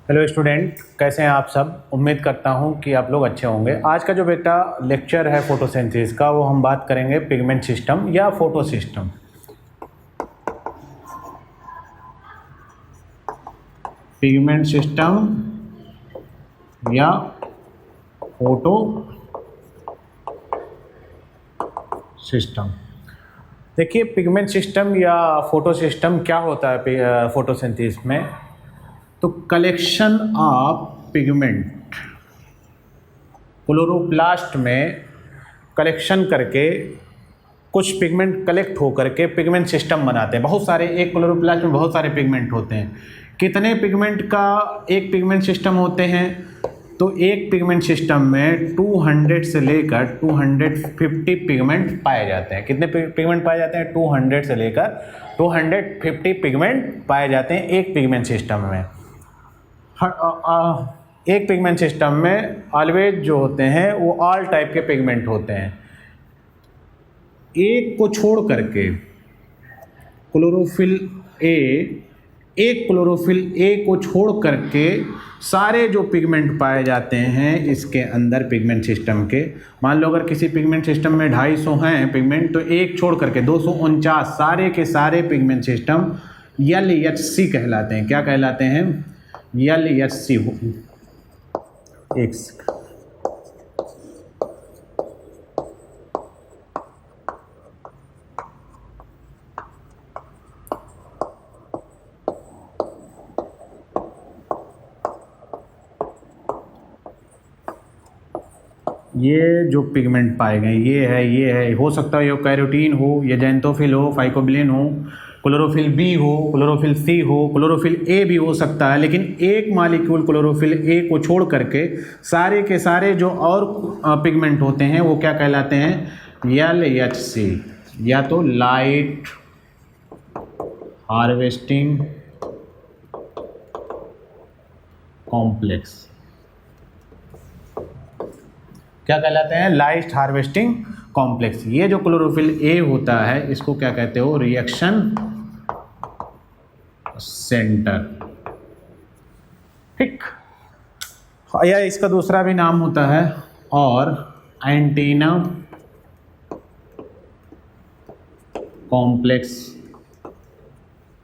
Hello student, कैसे हैं आप सब। उम्मीद करता हूं कि आप लोग अच्छे होंगे। आज का जो बेटा लेक्चर है फोटोसिंथेसिस का, वो हम बात करेंगे पिगमेंट सिस्टम या फोटो सिस्टम। पिगमेंट सिस्टम या फोटो सिस्टम। देखिए, पिगमेंट सिस्टम या फोटो सिस्टम क्या होता है फोटोसिंथेसिस में। तो कलेक्शन ऑफ पिगमेंट क्लोरोप्लास्ट में कलेक्शन करके कुछ पिगमेंट कलेक्ट होकर के पिगमेंट सिस्टम बनाते हैं। बहुत सारे, एक क्लोरोप्लास्ट में बहुत सारे पिगमेंट होते हैं। कितने पिगमेंट का एक पिगमेंट सिस्टम होते हैं? तो एक पिगमेंट सिस्टम में 200 से लेकर 250 पिगमेंट पाए जाते हैं। कितने पिगमेंट पाए जाते हैं? 200 से लेकर 250 पिगमेंट पाए जाते हैं एक पिगमेंट सिस्टम में। एक पिगमेंट सिस्टम में ऑलवेज जो होते हैं वो ऑल टाइप के पिगमेंट होते हैं। एक को छोड़ करके क्लोरोफिल ए, एक क्लोरोफिल ए को छोड़ करके सारे जो पिगमेंट पाए जाते हैं इसके अंदर पिगमेंट सिस्टम के, मान लो अगर किसी पिगमेंट सिस्टम में 250 हैं पिगमेंट, तो एक छोड़ करके 249 सारे के सारे पिगमेंट सिस्टम LHC कहलाते हैं। क्या कहलाते हैं? LHC। एक ये जो पिगमेंट पाए गए ये है, हो सकता है ये कैरोटीन हो, ये जेंथोफिल हो, फाइकोबिलिन हो, क्लोरोफिल बी हो, क्लोरोफिल सी हो, क्लोरोफिल ए भी हो सकता है। लेकिन एक मालिक्यूल क्लोरोफिल ए को छोड़ करके सारे के सारे जो और पिगमेंट होते हैं वो क्या कहलाते हैं? LHC, या तो लाइट हार्वेस्टिंग कॉम्प्लेक्स। क्या कहलाते हैं? Light harvesting complex. ये जो क्लोरोफिल ए होता है इसको क्या कहते हो? Reaction centre. ठीक, या इसका दूसरा भी नाम होता है और एंटीना कॉम्प्लेक्स,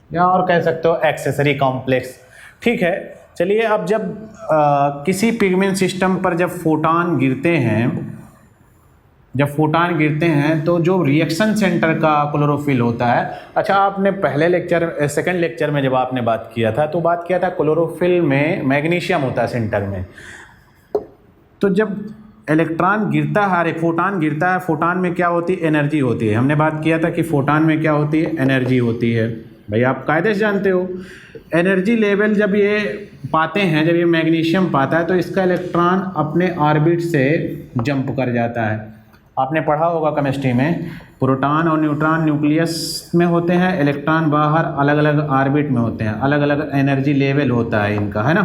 या और कह सकते हो एक्सेसरी कॉम्प्लेक्स। ठीक है, चलिए अब जब किसी पिगमेंट सिस्टम पर जब फोटान गिरते हैं तो जो रिएक्शन सेंटर का क्लोरोफिल होता है। अच्छा, आपने पहले लेक्चर, सेकंड लेक्चर में जब आपने बात किया था तो बात किया था क्लोरोफिल में मैग्नीशियम होता है सेंटर में। तो जब इलेक्ट्रॉन गिरता है, फोटान गिरता है, फोटान में क्या होती है? एनर्जी होती है। हमने बात किया था कि फोटान में क्या होती है? एनर्जी होती है। भाई आप कायदे से जानते हो, एनर्जी लेवल जब ये पाते हैं, जब ये मैग्नीशियम पाता है तो इसका इलेक्ट्रॉन अपने ऑर्बिट से जंप कर जाता है। आपने पढ़ा होगा केमिस्ट्री में, प्रोटॉन और न्यूट्रॉन न्यूक्लियस में होते हैं, इलेक्ट्रॉन बाहर अलग अलग ऑर्बिट में होते हैं। अलग अलग एनर्जी लेवल होता है इनका, है ना,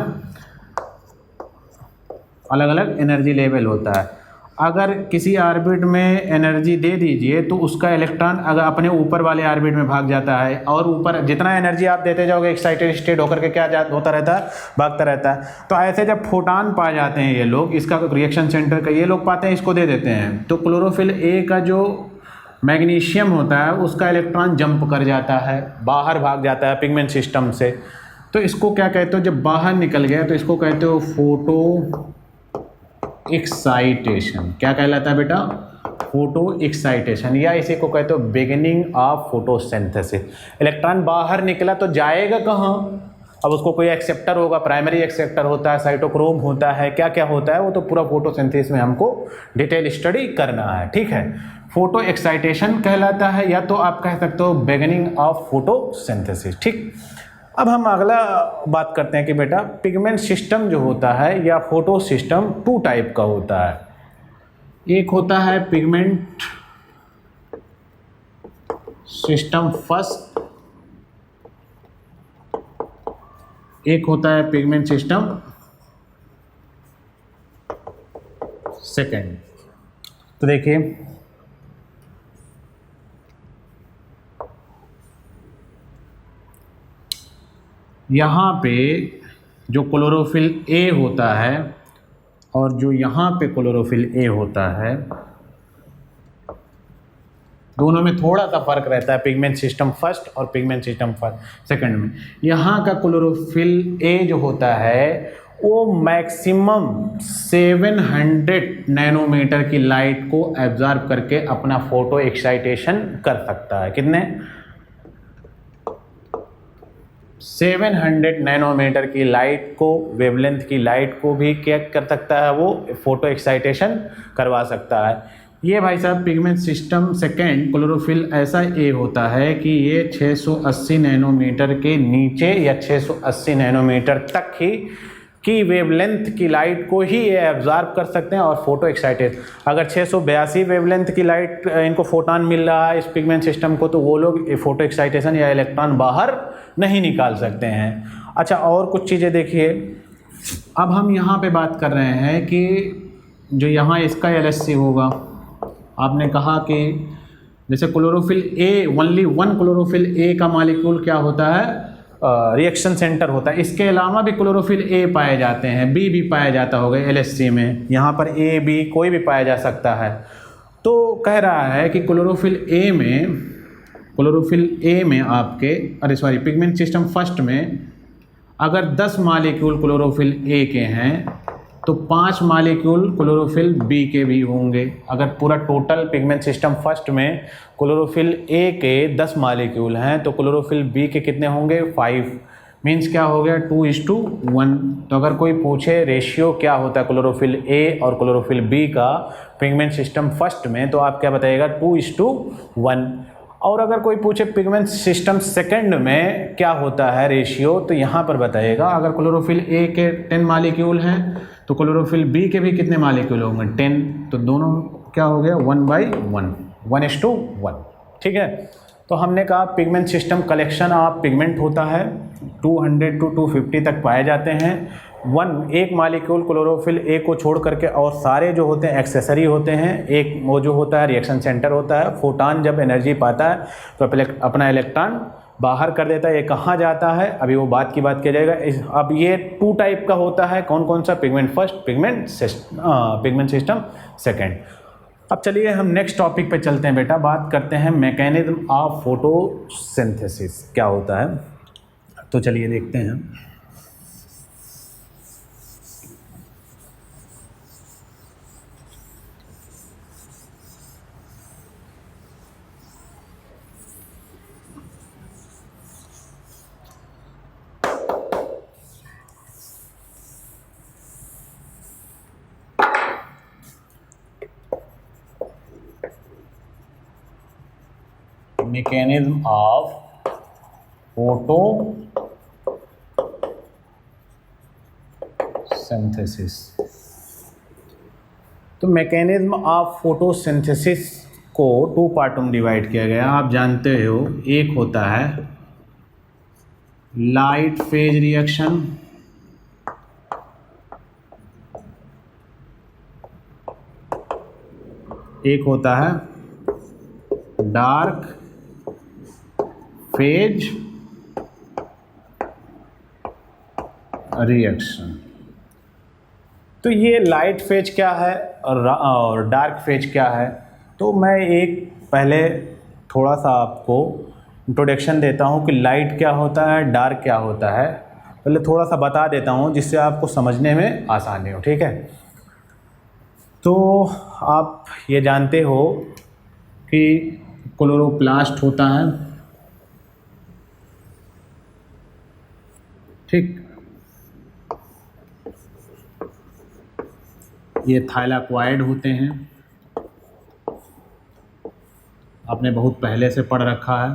अलग अलग एनर्जी लेवल होता है। अगर किसी ऑर्बिट में एनर्जी दे दीजिए तो उसका इलेक्ट्रॉन अगर अपने ऊपर वाले ऑर्बिट में भाग जाता है, और ऊपर जितना एनर्जी आप देते जाओगे एक्साइटेड स्टेट होकर के क्या होता रहता है? भागता रहता है। तो ऐसे जब फोटान पा जाते हैं ये लोग, इसका रिएक्शन सेंटर का ये लोग पाते हैं, इसको दे देते हैं, तो क्लोरोफिल ए का जो मैग्नीशियम होता है उसका इलेक्ट्रॉन जंप कर जाता है, बाहर भाग जाता है पिगमेंट सिस्टम से। तो इसको क्या कहते हो? जब बाहर निकल गया तो इसको कहते हो फोटो एक्साइटेशन। क्या कहलाता है बेटा? फोटो एक्साइटेशन, या इसी को कहते हो बिगिनिंग ऑफ फोटोसिंथेसिस। इलेक्ट्रॉन बाहर निकला तो जाएगा कहाँ? अब उसको कोई एक्सेप्टर होगा, प्राइमरी एक्सेप्टर होता है, साइटोक्रोम होता है, क्या क्या होता है वो तो पूरा फोटोसिंथेसिस में हमको डिटेल स्टडी करना है। ठीक है, फोटो एक्साइटेशन कहलाता है, या तो आप कह सकते हो बिगिनिंग ऑफ फोटोसिंथेसिस। ठीक, अब हम अगला बात करते हैं कि बेटा पिगमेंट सिस्टम जो होता है या फोटो सिस्टम 2 टाइप का होता है। एक होता है पिगमेंट सिस्टम फर्स्ट, एक होता है पिगमेंट सिस्टम सेकेंड। तो देखिए, यहाँ पे जो क्लोरोफिल ए होता है और जो यहाँ पे क्लोरोफिल ए होता है, दोनों में थोड़ा सा फर्क रहता है, पिगमेंट सिस्टम फर्स्ट और पिगमेंट सिस्टम सेकंड में। यहाँ का क्लोरोफिल ए जो होता है वो मैक्सिमम 700 नैनोमीटर की लाइट को एब्जॉर्ब करके अपना फोटो एक्साइटेशन कर सकता है। कितने? 700 नैनोमीटर की लाइट को, वेवलेंथ की लाइट को भी क्या कर सकता है, वो फोटो एक्साइटेशन करवा सकता है। ये भाई साहब पिगमेंट सिस्टम सेकेंड क्लोरोफिल ऐसा ए होता है कि ये 680 नैनोमीटर के नीचे या 680 नैनोमीटर तक ही की वेवलेंथ की लाइट को ही ये एब्जॉर्ब कर सकते हैं और फोटो एक्साइटेड। अगर 682 वेवलेंथ की लाइट इनको फोटॉन मिल रहा है इस पिगमेंट सिस्टम को, तो वो लोग फोटो एक्साइटेशन या इलेक्ट्रॉन बाहर नहीं निकाल सकते हैं। अच्छा, और कुछ चीज़ें देखिए। अब हम यहाँ पे बात कर रहे हैं कि जो यहाँ इसका LHC होगा, आपने कहा कि जैसे chlorophyll A, only one chlorophyll A का मॉलिक्यूल क्या होता है, रिएक्शन सेंटर होता है। इसके अलावा भी क्लोरोफिल ए पाए जाते हैं, बी भी पाया जाता होगा LHC में, यहाँ पर ए बी कोई भी पाया जा सकता है। तो कह रहा है कि क्लोरोफिल ए में आपके, अरे सॉरी, पिगमेंट सिस्टम फर्स्ट में अगर 10 मॉलिक्यूल क्लोरोफिल ए के हैं तो 5 मॉलिक्यूल क्लोरोफिल बी के भी होंगे। अगर पूरा टोटल पिगमेंट सिस्टम फर्स्ट में क्लोरोफिल ए के 10 मॉलिक्यूल हैं तो क्लोरोफिल बी के कितने होंगे, 5। मीन्स क्या हो गया, 2:1। तो अगर कोई पूछे रेशियो क्या होता है क्लोरोफिल ए और क्लोरोफिल बी का पिगमेंट सिस्टम फर्स्ट में, तो आप क्या बताइएगा, 2:1। और अगर कोई पूछे पिगमेंट सिस्टम सेकंड में क्या होता है रेशियो, तो यहाँ पर बताइएगा अगर क्लोरोफिल ए के 10 मॉलिक्यूल हैं तो क्लोरोफिल बी के भी कितने मॉलिक्यूल होंगे, 10। तो दोनों क्या हो गया, 1/1, 1:1। ठीक है। तो हमने कहा pigment system collection of pigment होता है, 200 to 250 तक पाए जाते हैं। एक मॉलिक्यूल क्लोरोफिल ए को छोड़ करके और सारे जो होते हैं एक्सेसरी होते हैं। एक वो जो होता है रिएक्शन सेंटर होता है, फोटॉन जब एनर्जी पाता है तो अपना इलेक्ट्रॉन बाहर कर देता है। ये कहाँ जाता है, अभी वो बात किया जाएगा। अब ये 2 टाइप का होता है, कौन कौन सा, pigment first, pigment system second. अब चलिए हम नेक्स्ट टॉपिक पे चलते हैं बेटा, बात करते हैं मैकेनिज्म ऑफ फोटोसिंथेसिस क्या होता है। तो चलिए देखते हैं। Mechanism of photosynthesis. तो मैकेनिज्म ऑफ फोटोसिंथेसिस को 2 पार्टों में डिवाइड किया गया। आप जानते हो, एक होता है लाइट फेज रिएक्शन, एक होता है डार्क फेज रिएक्शन। तो ये लाइट फेज क्या है और डार्क फेज क्या है, तो मैं एक पहले थोड़ा सा आपको इंट्रोडक्शन देता हूँ कि लाइट क्या होता है, डार्क क्या होता है। पहले थोड़ा सा बता देता हूँ जिससे आपको समझने में आसानी हो, ठीक है। तो आप ये जानते हो कि क्लोरोप्लास्ट होता है, ठीक। ये थाइलाक्वाइड होते हैं, आपने बहुत पहले से पढ़ रखा है,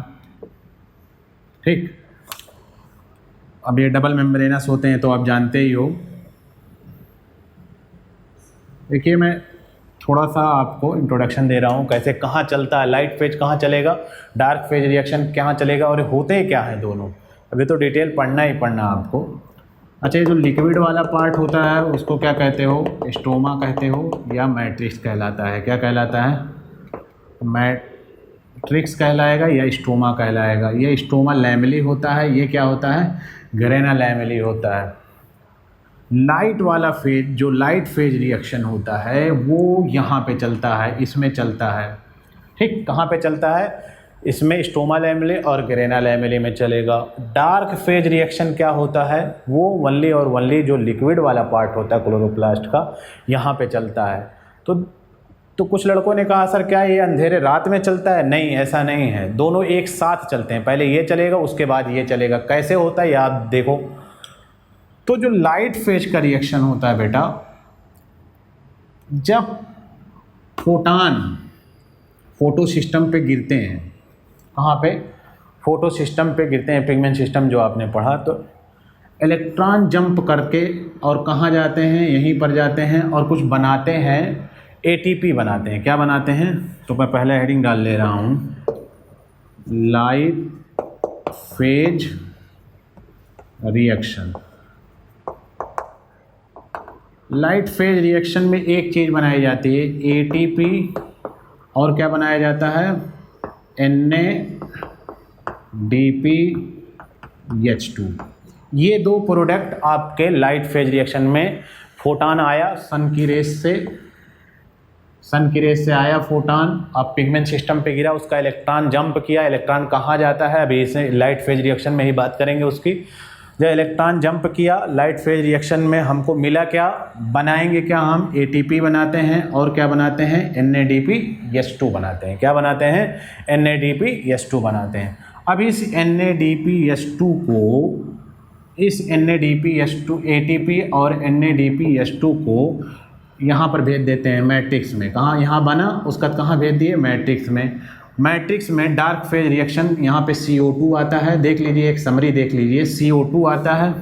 ठीक। अब ये डबल मेम्ब्रेनस होते हैं तो आप जानते ही हो। देखिए मैं थोड़ा सा आपको इंट्रोडक्शन दे रहा हूँ कैसे, कहाँ चलता है लाइट फेज, कहाँ चलेगा डार्क फेज रिएक्शन, कहाँ चलेगा और होते क्या हैं दोनों। अभी तो डिटेल पढ़ना ही पढ़ना आपको। अच्छा, ये जो लिक्विड वाला पार्ट होता है उसको क्या कहते हो, स्टोमा कहते हो या मैट्रिक्स कहलाता है। क्या कहलाता है, मैट्रिक्स कहलाएगा या स्टोमा कहलाएगा। ये स्टोमा लैमेली होता है, ये क्या होता है, ग्रेना लैमेली होता है। लाइट वाला फेज, जो लाइट फेज रिएक्शन होता है वो यहाँ पे चलता है, इसमें चलता है। ठीक, कहाँ पे चलता है? इसमें स्टोमा लैमेले और ग्रेना लैमेले में चलेगा। डार्क फेज रिएक्शन क्या होता है? वो वनली और वनली जो लिक्विड वाला पार्ट होता है क्लोरोप्लास्ट का, यहाँ पे चलता है। तो कुछ लड़कों ने कहा सर क्या ये अंधेरे रात में चलता है? नहीं, ऐसा नहीं है, दोनों एक साथ चलते हैं, पहले ये चलेगा उसके बाद ये चलेगा। कैसे होता है ये आप देखो। तो जो लाइट फेज का रिएक्शन होता है बेटा, जब फोटान फोटो सिस्टम पे गिरते हैं, कहाँ पे? फोटो सिस्टम पे गिरते हैं, पिगमेंट सिस्टम जो आपने पढ़ा, तो इलेक्ट्रॉन जंप करके और कहाँ जाते हैं? यहीं पर जाते हैं और कुछ बनाते हैं, एटीपी बनाते हैं। क्या बनाते हैं? तो मैं पहले हेडिंग डाल ले रहा हूँ, light phase reaction. Light phase reaction में एक चीज़ बनाई जाती है, एटीपी, और क्या बनाया जाता है? NADPH2। ये दो प्रोडक्ट आपके लाइट फेज रिएक्शन में, फोटान आया सन की रेस से आया फोटान, अब पिगमेंट सिस्टम पे गिरा, उसका इलेक्ट्रॉन जंप किया। इलेक्ट्रॉन कहाँ जाता है? अभी इसे लाइट फेज रिएक्शन में ही बात करेंगे उसकी। जब इलेक्ट्रॉन जंप किया लाइट फेज रिएक्शन में, हमको मिला क्या? बनाएंगे क्या हम? एटीपी बनाते हैं, और क्या बनाते हैं? NADPH2 बनाते हैं। क्या बनाते हैं? NADPH2 बनाते हैं। अब इस NADPH2 एटीपी और NADPH2 को यहाँ पर भेज देते हैं मैट्रिक्स में। कहाँ? यहाँ बना, उसका कहाँ भेज दिए? मैट्रिक्स में। मैट्रिक्स में डार्क फेज रिएक्शन, यहाँ पे CO2 आता है, देख लीजिए, एक समरी देख लीजिए, CO2 आता है,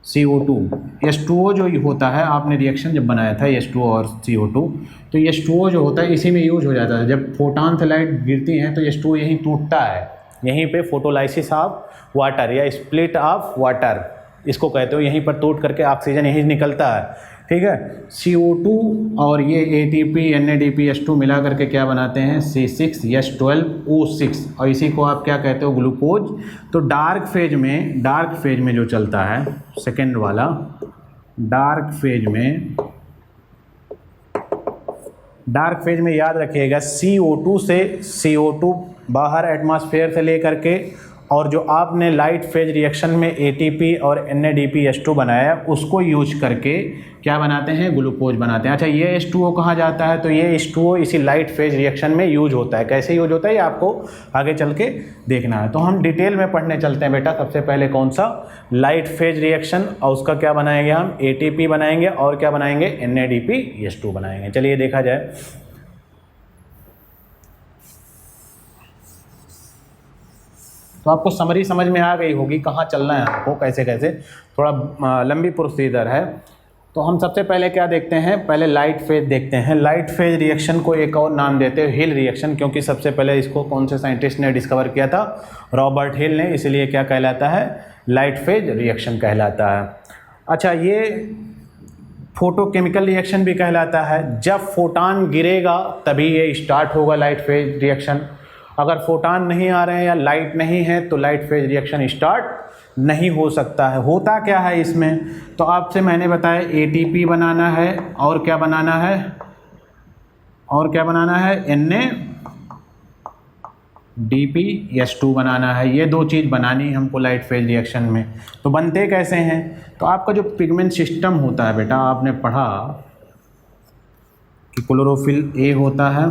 CO2, H2O जो होता है, आपने रिएक्शन जब बनाया था H2O और CO2, तो H2O जो होता है इसी में यूज हो जाता है। जब फोटान से लाइट गिरती हैं तो H2O यहीं टूटता है, यहीं पे फोटोलाइसिस ऑफ वाटर या स्प्लिट ऑफ वाटर इसको कहते हो, यहीं पर टूट करके ऑक्सीजन यहीं निकलता है। ठीक है, CO2 और ये ATP NADPH2 मिला करके क्या बनाते हैं? C6H12O6, और इसी को आप क्या कहते हो? ग्लूकोज। तो डार्क फेज में जो चलता है, सेकेंड वाला डार्क फेज में याद रखिएगा, CO2 बाहर एटमॉस्फेयर से ले करके, और जो आपने लाइट फेज रिएक्शन में ATP और NADPH2 बनाया उसको यूज करके क्या बनाते हैं? ग्लूकोज बनाते हैं। अच्छा, ये H2O कहाँ जाता है? तो ये H2O इसी लाइट फेज रिएक्शन में यूज होता है। कैसे यूज होता है ये आपको आगे चल के देखना है। तो हम डिटेल में पढ़ने चलते हैं बेटा। सबसे पहले कौन सा? लाइट फेज रिएक्शन, और उसका क्या बनाएंगे हम? ATP बनाएंगे, और क्या बनाएंगे? NADPH2 बनाएंगे। चलिए देखा जाए। तो आपको समरी समझ में आ गई होगी कहाँ चलना है आपको, कैसे कैसे, थोड़ा लंबी प्रोसीजर है। तो हम सबसे पहले क्या देखते हैं? पहले लाइट फेज देखते हैं। लाइट फेज रिएक्शन को एक और नाम देते हैं हिल रिएक्शन, क्योंकि सबसे पहले इसको कौन से साइंटिस्ट ने डिस्कवर किया था? रॉबर्ट हिल ने, इसलिए क्या कहलाता है? लाइट फेज रिएक्शन कहलाता है। अच्छा, ये फोटोकेमिकल रिएक्शन भी कहलाता है। जब फोटान गिरेगा तभी ये स्टार्ट होगा लाइट फेज रिएक्शन। अगर फोटान नहीं आ रहे हैं या लाइट नहीं है तो लाइट फेज रिएक्शन स्टार्ट नहीं हो सकता है। होता क्या है इसमें? तो आपसे मैंने बताया ATP बनाना है, और क्या बनाना है? NADPH2 बनाना है। ये दो चीज़ बनानी है हमको लाइट फेज रिएक्शन में। तो बनते कैसे हैं? तो आपका जो पिगमेंट सिस्टम होता है बेटा, आपने पढ़ा कि क्लोरोफिल A होता है,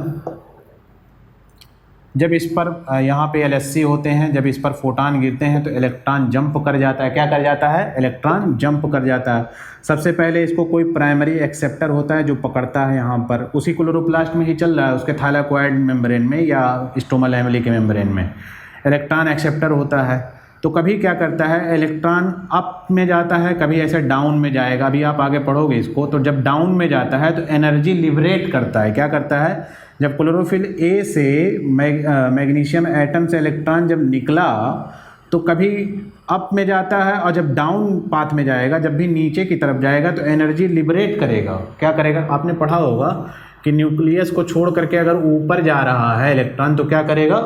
जब इस पर यहाँ पे LHC होते हैं, जब इस पर फोटान गिरते हैं तो इलेक्ट्रॉन जंप कर जाता है। क्या कर जाता है? इलेक्ट्रॉन जंप कर जाता है। सबसे पहले इसको कोई प्राइमरी एक्सेप्टर होता है जो पकड़ता है, यहाँ पर उसी क्लोरोप्लास्ट में ही चल रहा है, उसके थाइलाकोइड मेम्ब्रेन में या स्टोमा लैमेले के मेम्ब्रेन में इलेक्ट्रॉन एक्सेप्टर होता है। तो कभी क्या करता है? इलेक्ट्रॉन अप में जाता है, कभी ऐसे डाउन में जाएगा। अभी आप आगे पढ़ोगे इसको। तो जब डाउन में जाता है तो एनर्जी लिबरेट करता है। क्या करता है? जब क्लोरोफिल A से मैग्नीशियम एटम से इलेक्ट्रॉन जब निकला तो कभी अप में जाता है, और जब डाउन पाथ में जाएगा, जब भी नीचे की तरफ जाएगा तो एनर्जी लिबरेट करेगा। क्या करेगा? आपने पढ़ा होगा कि न्यूक्लियस को छोड़ करके अगर ऊपर जा रहा है इलेक्ट्रॉन तो क्या करेगा?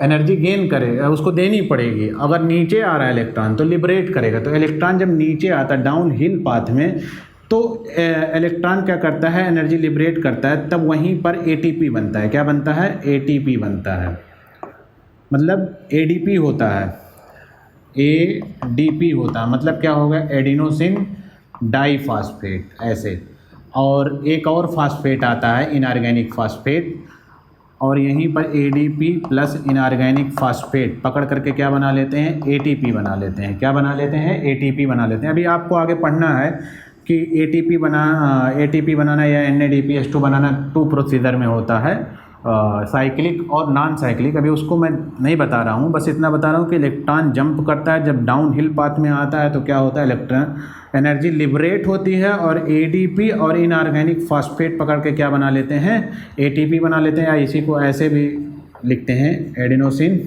एनर्जी गेन करेगा, उसको देनी पड़ेगी। अगर नीचे आ रहा है इलेक्ट्रॉन तो लिबरेट करेगा। तो इलेक्ट्रॉन जब नीचे आता है डाउन हिल पाथ में, तो इलेक्ट्रॉन क्या करता है, एनर्जी लिबरेट करता है, तब वहीं पर एटीपी बनता है। क्या बनता है? एटीपी बनता है, मतलब एडीपी होता है, एडीपी होता है। मतलब क्या होगा? एडिनोसिन डाइफॉस्फेट ऐसे। और एक और फास्फेट आता है इनऑर्गेनिक फास्फेट, और यहीं पर एडीपी प्लस इनऑर्गेनिक फास्फेट पकड़ करके क्या बना लेते हैं? एटीपी बना लेते हैं। क्या बना लेते हैं? एटीपी बना लेते हैं। अभी आपको आगे पढ़ना है कि एटीपी बनाना या NADPH2 बनाना 2 प्रोसीजर में होता है, साइक्लिक और नॉन साइक्लिक। अभी उसको मैं नहीं बता रहा हूँ, बस इतना बता रहा हूँ कि इलेक्ट्रॉन जंप करता है, जब डाउन हिल पाथ में आता है तो क्या होता है? इलेक्ट्रॉन एनर्जी लिबरेट होती है और एडीपी और इनऑर्गेनिक फास्फेट पकड़ के क्या बना लेते हैं? एटीपी बना लेते हैं, या इसी को ऐसे भी लिखते हैं एडिनोसिन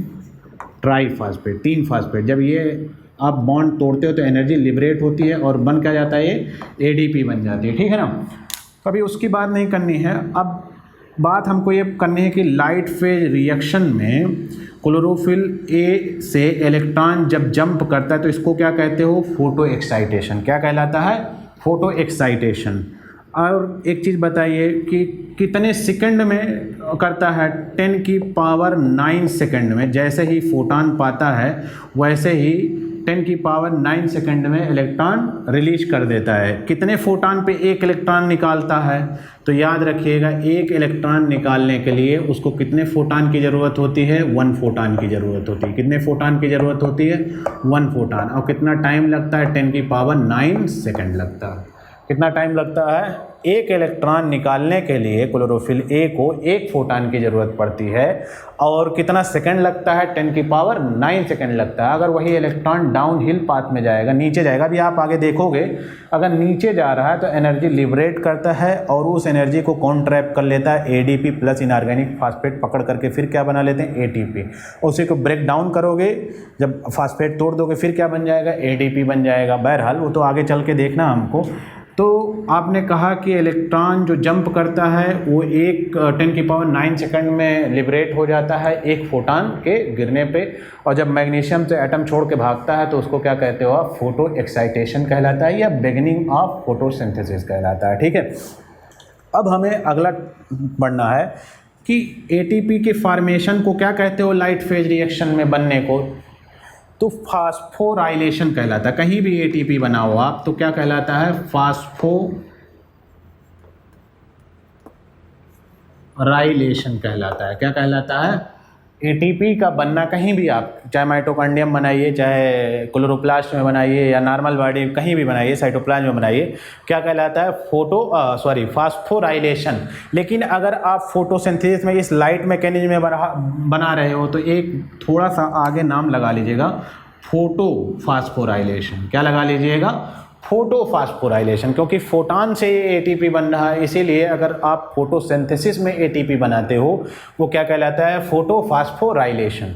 ट्राइफॉस्फेट, 3 फास्फेट। जब ये आप बॉन्ड तोड़ते हो तो एनर्जी लिबरेट होती है और बन क्या जाता है? ये एडीपी बन जाती है। ठीक है ना? कभी उसकी बात नहीं करनी है। अब बात हमको ये करनी है कि लाइट फेज रिएक्शन में क्लोरोफिल ए से इलेक्ट्रॉन जब जंप करता है तो इसको क्या कहते हो? Photo excitation. क्या कहलाता है? Photo excitation. और एक चीज़ बताइए कि कितने सेकंड में करता है? 10⁹ सेकंड में। जैसे ही फोटॉन पाता है वैसे ही 10⁹ सेकंड में इलेक्ट्रॉन रिलीज कर देता है। कितने फोटॉन पे एक इलेक्ट्रॉन निकालता है? तो याद रखिएगा, एक इलेक्ट्रॉन निकालने के लिए उसको कितने फोटॉन की ज़रूरत होती है? 1 फोटॉन की ज़रूरत होती है। कितने फोटॉन की ज़रूरत होती है? 1 फोटॉन। और कितना टाइम लगता है? 10⁹ सेकंड लगता है। कितना टाइम लगता है? एक इलेक्ट्रॉन निकालने के लिए क्लोरोफिल ए को 1 फोटॉन की ज़रूरत पड़ती है। और कितना सेकंड लगता है? 10⁹ सेकंड लगता है। अगर वही इलेक्ट्रॉन डाउन हिल पाथ में जाएगा, नीचे जाएगा, अभी आप आगे देखोगे, अगर नीचे जा रहा है तो एनर्जी लिबरेट करता है और उस एनर्जी को कौन ट्रैप कर लेता है? एडीपी प्लस इनऑर्गेनिक फास्फेट पकड़ करके फिर क्या बना लेते हैं? एटीपी। उसी को ब्रेक डाउन करोगे, जब फास्फेट तोड़ दोगे फिर क्या बन जाएगा? एडीपी बन जाएगा। बहरहाल वो तो आगे चल के देखना हमको। तो आपने कहा कि इलेक्ट्रॉन जो जंप करता है वो 10⁹ सेकंड में लिबरेट हो जाता है एक फोटॉन के गिरने पे, और जब मैग्नीशियम से एटम छोड़ के भागता है तो उसको क्या कहते हो आप? फोटो एक्साइटेशन कहलाता है, या बिगिनिंग ऑफ फोटोसिंथेसिस कहलाता है। ठीक है? अब हमें अगला बढ़ना है कि एटीपी के फॉर्मेशन को क्या कहते हो? लाइट फेज रिएक्शन में बनने को तो फास्फोराइलेशन कहलाता है। कहीं भी एटीपी बना हो आप तो क्या कहलाता है? फास्फोराइलेशन कहलाता है। क्या कहलाता है? एटीपी का बनना कहीं भी आप, चाहे माइटोकॉन्ड्रियम बनाइए, चाहे क्लोरोप्लास्ट में बनाइए, या नॉर्मल बॉडी कहीं भी बनाइए, साइटोप्लाज्म में बनाइए, क्या कहलाता है? फास्फोराइलेशन। लेकिन अगर आप फोटोसिंथेसिस में इस लाइट मैकेनिज्म में बना रहे हो तो एक थोड़ा सा आगे नाम लगा लीजिएगा, फोटो फास्फोराइलेशन। क्या लगा लीजिएगा? फोटो फास्फोराइलेशन, क्योंकि फोटॉन से ये एटीपी बन रहा है, इसीलिए अगर आप फोटोसिंथेसिस में एटीपी बनाते हो वो क्या कहलाता है? Photo phosphorylation.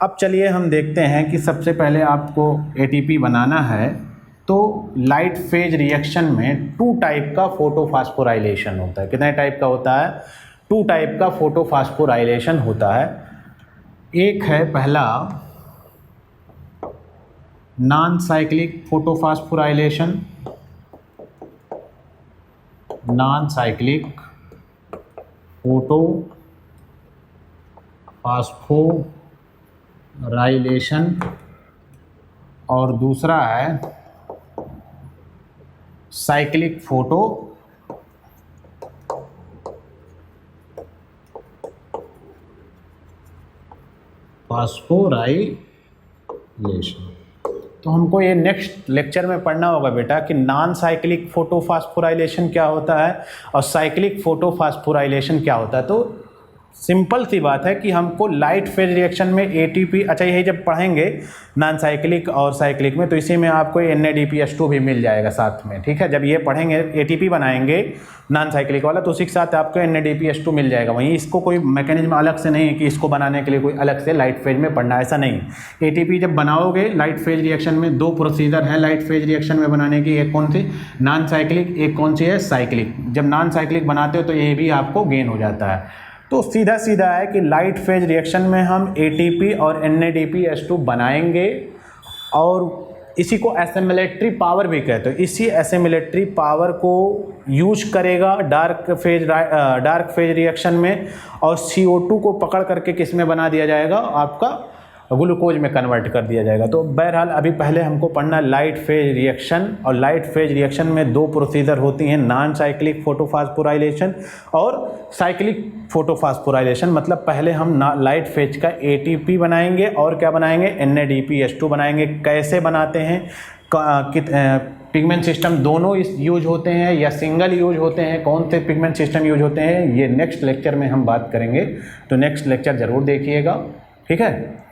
अब चलिए हम देखते हैं कि सबसे पहले आपको एटीपी बनाना है तो लाइट फेज रिएक्शन में 2 टाइप का फोटो फास्फोराइलेशन होता है। कितने टाइप का होता है? 2 टाइप का फोटो फास्फोराइलेशन होता है। एक है पहला non cyclic photophosphorylation, non cyclic photophosphorylation, और दूसरा है साइक्लिक फोटो फास्फोराइलेशन। तो हमको ये नेक्स्ट लेक्चर में पढ़ना होगा बेटा कि नॉन साइक्लिक फोटोफॉस्फोराइलेशन क्या होता है और साइक्लिक फोटोफॉस्फोराइलेशन क्या होता है। तो सिंपल सी बात है कि हमको लाइट फेज रिएक्शन में एटीपी, अच्छा यही जब पढ़ेंगे नॉन साइक्लिक और साइक्लिक में तो इसी में आपको NADPH2 भी मिल जाएगा साथ में। ठीक है? जब ये पढ़ेंगे एटीपी बनाएंगे नॉन साइक्लिक वाला तो उसी के साथ आपको NADPH2 मिल जाएगा। वहीं इसको कोई मैकेनिज्म अलग से नहीं है कि इसको बनाने के लिए कोई अलग से लाइट फेज में पढ़ना, ऐसा नहीं। एटीपी जब बनाओगे लाइट फेज रिएक्शन में 2 प्रोसीजर है लाइट फेज रिएक्शन में बनाने की, एक कौन सी? नॉन साइक्लिक, एक कौन सी है? साइक्लिक। जब नॉन साइक्लिक बनाते हो तो ये भी आपको गेन हो जाता है। तो सीधा सीधा है कि लाइट फेज रिएक्शन में हम एटीपी और NADPH2 बनाएंगे और इसी को एसिमिलेटरी पावर भी कहते हैं। इसी एसिमिलेटरी पावर को यूज करेगा डार्क फेज रिएक्शन में, और CO2 को पकड़ करके किस में बना दिया जाएगा, आपका ग्लूकोज में कन्वर्ट कर दिया जाएगा। तो बहरहाल अभी पहले हमको पढ़ना लाइट फेज रिएक्शन, और लाइट फेज रिएक्शन में दो प्रोसीजर होती हैं, नॉन साइक्लिक फोटोफॉस्फोराइलेशन और साइक्लिक फोटोफॉस्फोराइलेशन। मतलब पहले हम लाइट फेज का ATP बनाएंगे और क्या बनाएंगे, NADPH2 बनाएंगे। कैसे बनाते हैं, पिगमेंट सिस्टम दोनों यूज होते हैं या सिंगल यूज होते हैं, कौन से पिगमेंट सिस्टम यूज होते हैं, ये नेक्स्ट लेक्चर में हम बात करेंगे। तो नेक्स्ट लेक्चर ज़रूर देखिएगा, ठीक है।